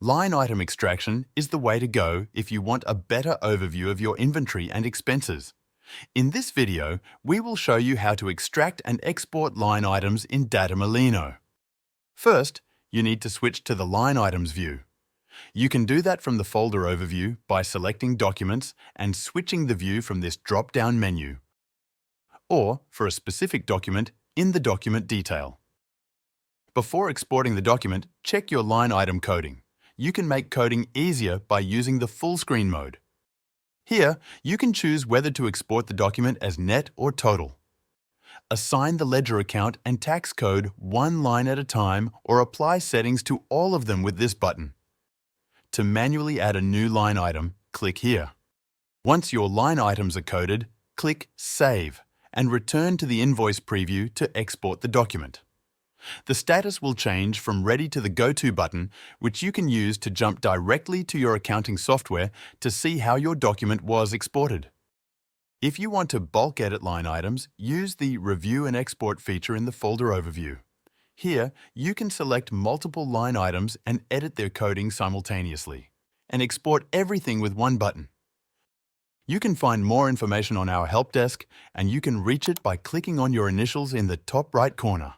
Line item extraction is the way to go if you want a better overview of your inventory and expenses. In this video, we will show you how to extract and export line items in Datamolino. First, you need to switch to the Line Items view. You can do that from the folder overview by selecting Documents and switching the view from this drop-down menu, or for a specific document in the document detail. Before exporting the document, check your line item coding. You can make coding easier by using the full screen mode. Here, you can choose whether to export the document as net or total. Assign the ledger account and tax code one line at a time or apply settings to all of them with this button. To manually add a new line item, click here. Once your line items are coded, click Save and return to the invoice preview to export the document. The status will change from Ready to the Go-To button, which you can use to jump directly to your accounting software to see how your document was exported. If you want to bulk edit line items, use the Review and Export feature in the folder overview. Here, you can select multiple line items and edit their coding simultaneously, and export everything with one button. You can find more information on our help desk, and you can reach it by clicking on your initials in the top right corner.